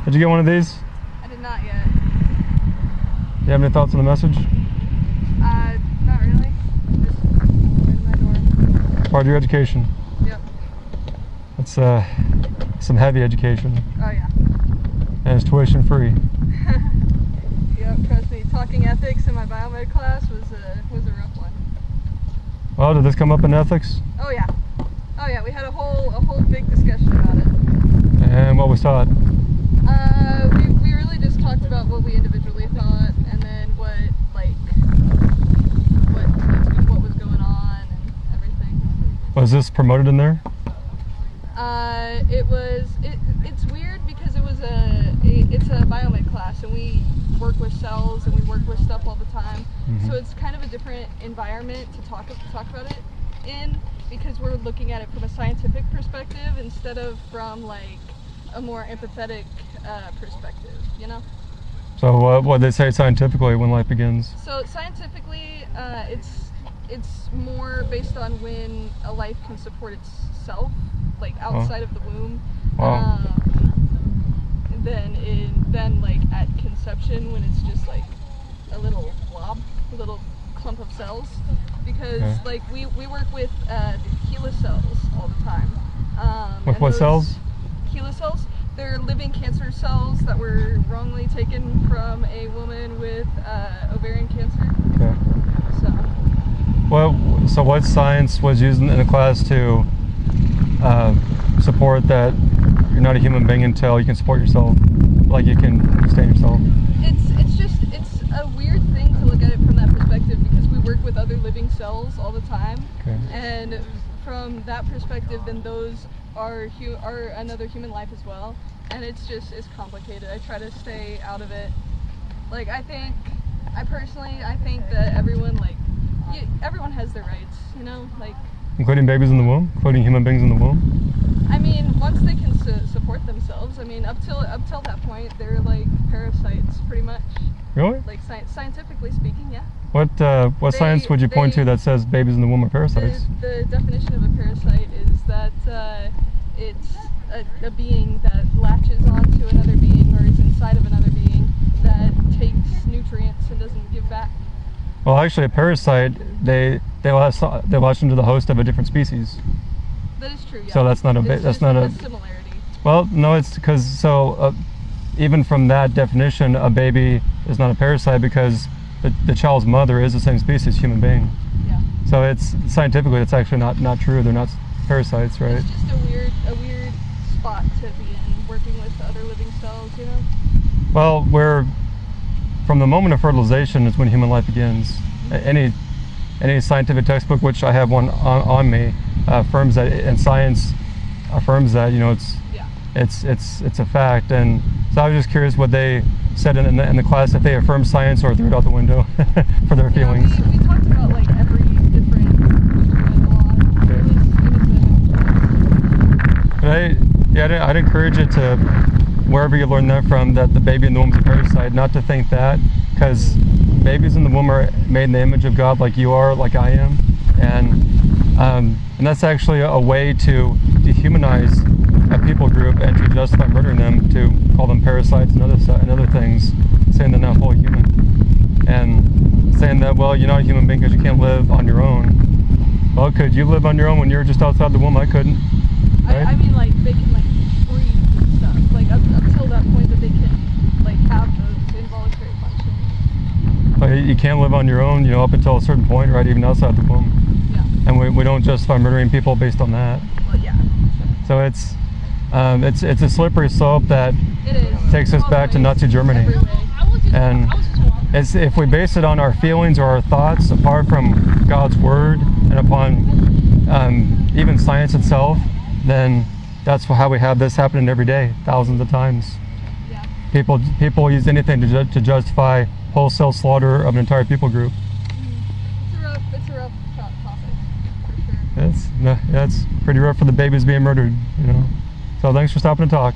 Did you get one of these? I did not yet. Do you have any thoughts on the message? Not really. Just in my door. Part of your education. Yep. It's some heavy education. Oh yeah. And it's tuition free. Yep, trust me. Talking ethics in my biomed class was a rough one. Well, did this come up in ethics? Oh yeah. Oh yeah. We had a whole big discussion about it. And what was taught? We really just talked about what we individually thought, and then what was going on and everything. Was this promoted in there? It's weird because it's a biomed class, and we work with cells and we work with stuff all the time. Mm-hmm. So it's kind of a different environment to talk about it in, because we're looking at it from a scientific perspective instead of from like a more empathetic perspective, you know? So what they say scientifically when life begins? So scientifically, it's more based on when a life can support itself, like outside of the womb. Wow. Then like at conception, when it's just like a little blob, a little clump of cells, because like we work with HeLa cells all the time. With what cells? HeLa cells. They're living cancer cells that were wrongly taken from a woman with ovarian cancer. Okay. So what science was used in the class to support that you're not a human being until you can support yourself, like you can sustain yourself? It's a weird thing to look at it from that perspective, because we work with other living cells all the time. Okay. And from that perspective, then those are another human life as well, and it's complicated. I try to stay out of it. Like I think that everyone has their rights, you know, like Including babies in the womb? Including human beings in the womb? I mean, once they can support themselves, I mean, up till that point, they're like parasites, pretty much. Really? Like scientifically speaking, yeah. What science would you point to that says babies in the womb are parasites? The definition of a parasite is that it's a being that latches onto another being, or is inside of another being, that takes nutrients and doesn't give back. Well, actually, a parasite, they latch into the host of a different species. That is true. Yeah. So that's not a similarity. Well, no, it's because even from that definition, a baby is not a parasite because the child's mother is the same species, human being. Yeah. So it's scientifically, it's actually not true. They're not parasites, right? It's just a weird spot to be in, working with other living cells, you know. Well, from the moment of fertilization is when human life begins. Any scientific textbook, which I have one on me, affirms that, and science affirms that, you know, it's a fact. And so I was just curious what they said in the class, if they affirmed science or threw it out the window for their feelings. We talked about like every different But I'd encourage it to, wherever you learn that from, that the baby in the womb is a parasite, not to think that, because babies in the womb are made in the image of God, like you are, like I am, and that's actually a way to dehumanize a people group and to justify murdering them, to call them parasites and other things, saying they're not fully human, and saying that, well, you're not a human being because you can't live on your own. Well, could you live on your own when you're just outside the womb? I couldn't. Right? I mean, like, they can like breathe and stuff, like up till that point that they can like have those involuntary functions. But you can't live on your own, you know, up until a certain point, right? Even outside the womb. Yeah. And we don't justify murdering people based on that. Well, yeah. So it's a slippery slope that takes us back to Nazi Germany. And if we base it on our feelings or our thoughts, apart from God's word and upon even science itself, then that's how we have this happening every day, thousands of times. Yeah. People use anything to justify wholesale slaughter of an entire people group. It's a rough topic, for sure. It's pretty rough for the babies being murdered, you know. So thanks for stopping to talk.